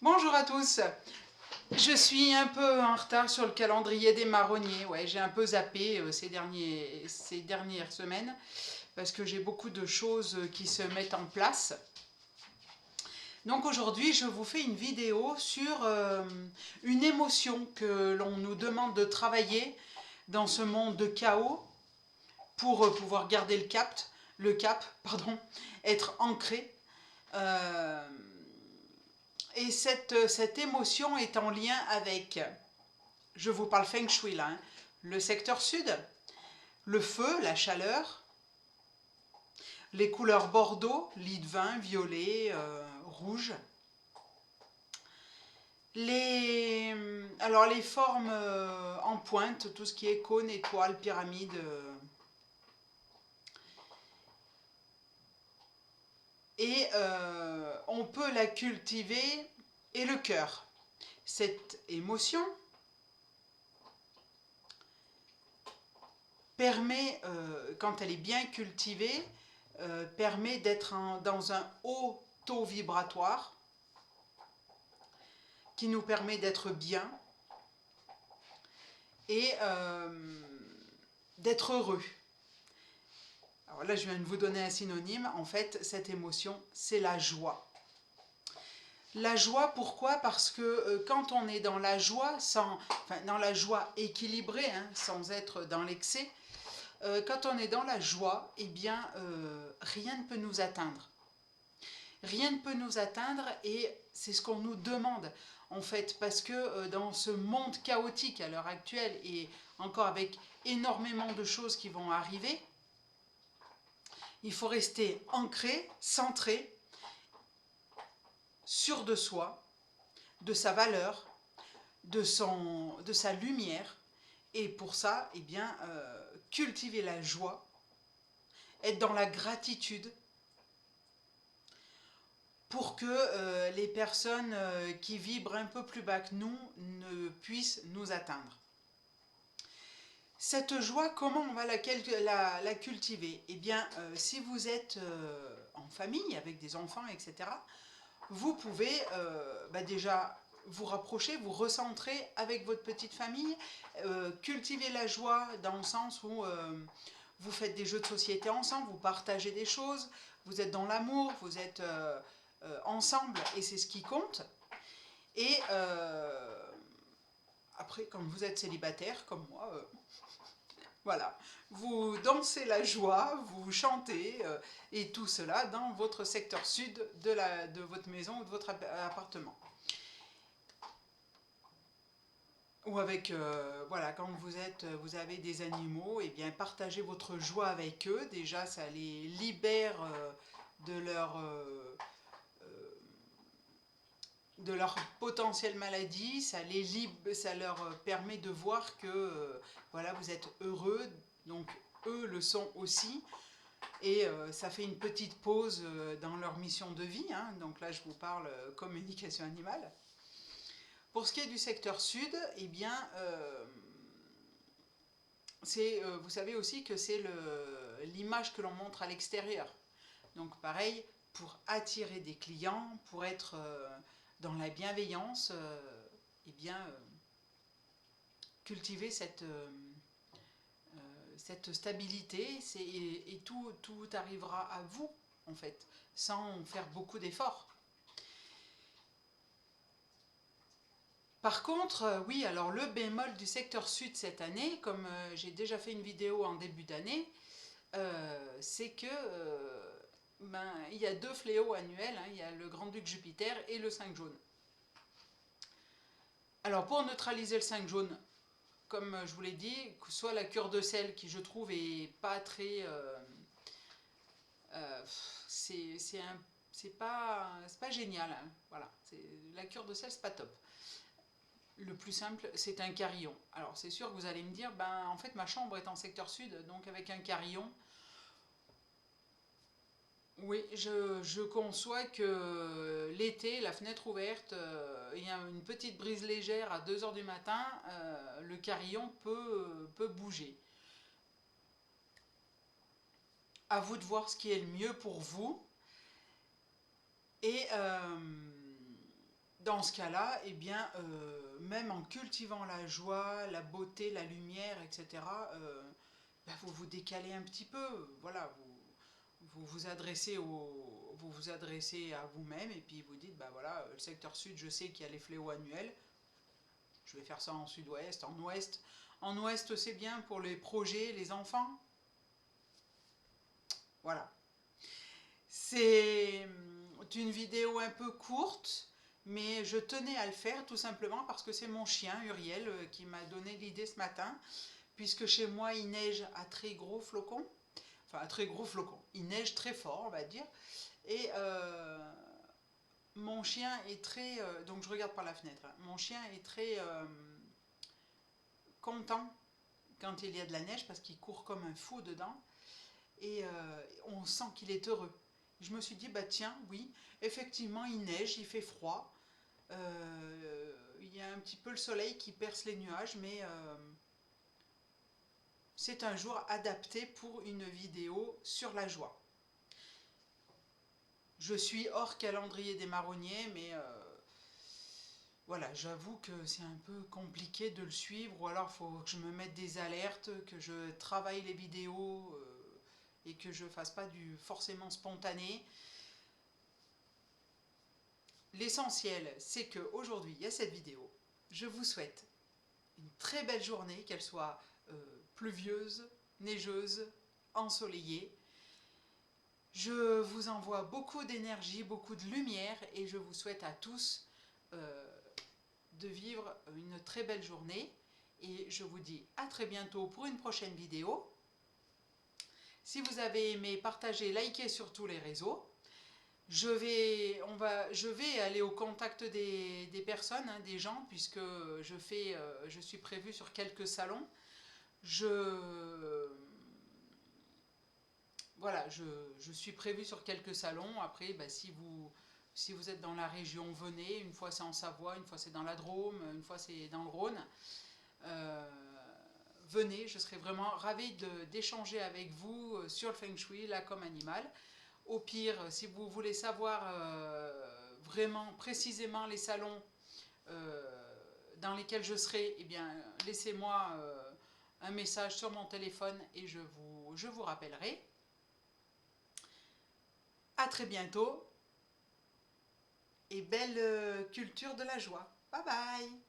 Bonjour à tous. Je suis un peu en retard sur le calendrier des marronniers. Ouais, j'ai un peu zappé ces dernières semaines parce que j'ai beaucoup de choses qui se mettent en place. Donc aujourd'hui, je vous fais une vidéo sur une émotion que l'on nous demande de travailler dans ce monde de chaos pour pouvoir garder le cap, être ancré. Euh, et cette émotion est en lien avec, je vous parle feng shui là, hein, le secteur sud, le feu, la chaleur, les couleurs bordeaux, lit de vin, violet, rouge. Alors les formes en pointe, tout ce qui est cône, étoile, pyramide. On peut la cultiver. Et le cœur. Cette émotion permet, quand elle est bien cultivée, permet d'être dans un haut taux vibratoire qui nous permet d'être bien et d'être heureux. Alors là, je viens de vous donner un synonyme. En fait, cette émotion, c'est la joie. La joie, pourquoi? Parce que quand on est dans la joie, dans la joie équilibrée, hein, sans être dans l'excès, quand on est dans la joie, eh bien, rien ne peut nous atteindre. Rien ne peut nous atteindre et c'est ce qu'on nous demande, en fait, parce que dans ce monde chaotique à l'heure actuelle et encore avec énormément de choses qui vont arriver, il faut rester ancré, centré, sûr de soi, de sa valeur, de sa lumière. Et pour ça, eh bien, cultiver la joie, être dans la gratitude, pour que les personnes qui vibrent un peu plus bas que nous ne puissent nous atteindre. Cette joie, comment on va la cultiver? Eh bien, si vous êtes en famille, avec des enfants, etc., vous pouvez déjà vous rapprocher, vous recentrer avec votre petite famille, cultiver la joie dans le sens où vous faites des jeux de société ensemble, vous partagez des choses, vous êtes dans l'amour, vous êtes ensemble et c'est ce qui compte. Et après, quand vous êtes célibataire, comme moi, voilà, vous dansez la joie, vous chantez et tout cela dans votre secteur sud de votre maison ou de votre appartement. Ou avec, voilà, quand vous avez des animaux, et bien partagez votre joie avec eux. Déjà, ça les libère de leur de leur potentielle maladie, ça leur permet de voir que voilà, vous êtes heureux, donc eux le sont aussi, et ça fait une petite pause dans leur mission de vie, hein. Donc là je vous parle communication animale. Pour ce qui est du secteur sud, eh bien, vous savez aussi que c'est l'image que l'on montre à l'extérieur. Donc pareil, pour attirer des clients, pour être dans la bienveillance, eh bien, cultiver cette stabilité et tout arrivera à vous, en fait, sans faire beaucoup d'efforts. Par contre, oui, alors le bémol du secteur sud cette année, comme j'ai déjà fait une vidéo en début d'année, c'est que il y a deux fléaux annuels, hein, il y a le Grand-Duc Jupiter et le 5 jaune. Alors pour neutraliser le 5 jaune, comme je vous l'ai dit, soit la cure de sel qui je trouve est pas très... c'est pas génial, hein, voilà, la cure de sel c'est pas top. Le plus simple, c'est un carillon. Alors c'est sûr que vous allez me dire, ben en fait ma chambre est en secteur sud, donc avec un carillon, oui, je conçois que l'été, la fenêtre ouverte, il y a une petite brise légère à 2 heures du matin, le carillon peut bouger. À vous de voir ce qui est le mieux pour vous. Et dans ce cas-là, eh bien, même en cultivant la joie, la beauté, la lumière, etc., bah, vous vous décalez un petit peu. Voilà, vous vous adressez à vous-même et puis vous dites, bah voilà, le secteur sud, je sais qu'il y a les fléaux annuels. Je vais faire ça en sud-ouest, en ouest. En ouest, c'est bien pour les projets, les enfants. Voilà. C'est une vidéo un peu courte, mais je tenais à le faire tout simplement parce que c'est mon chien, Uriel, qui m'a donné l'idée ce matin, puisque chez moi, il neige à très gros flocons. Enfin, à très gros flocons. Il neige très fort, on va dire. Et mon chien est très... donc je regarde par la fenêtre. Hein. Mon chien est très content quand il y a de la neige parce qu'il court comme un fou dedans. Et on sent qu'il est heureux. Je me suis dit, bah tiens, oui, effectivement, il neige, il fait froid. Il y a un petit peu le soleil qui perce les nuages, mais c'est un jour adapté pour une vidéo sur la joie. Je suis hors calendrier des marronniers, mais voilà, j'avoue que c'est un peu compliqué de le suivre, ou alors il faut que je me mette des alertes, que je travaille les vidéos et que je fasse pas du forcément spontané. L'essentiel, c'est qu'aujourd'hui, il y a cette vidéo. Je vous souhaite une très belle journée, qu'elle soit pluvieuse, neigeuse, ensoleillée. Je vous envoie beaucoup d'énergie, beaucoup de lumière et je vous souhaite à tous de vivre une très belle journée. Et je vous dis à très bientôt pour une prochaine vidéo. Si vous avez aimé, partagez, likez sur tous les réseaux. Je vais aller au contact des personnes, hein, des gens, puisque je suis prévue sur quelques salons. Voilà, je suis prévue sur quelques salons. Après, bah, si vous êtes dans la région, venez. Une fois c'est en Savoie, une fois c'est dans la Drôme, une fois c'est dans le Rhône. Euh, Venez, je serai vraiment ravie d'échanger avec vous sur le Feng Shui, là comme animal. Au pire, si vous voulez savoir vraiment précisément les salons dans lesquels je serai, eh bien, laissez-moi un message sur mon téléphone et je vous rappellerai. À très bientôt et belle culture de la joie. Bye bye!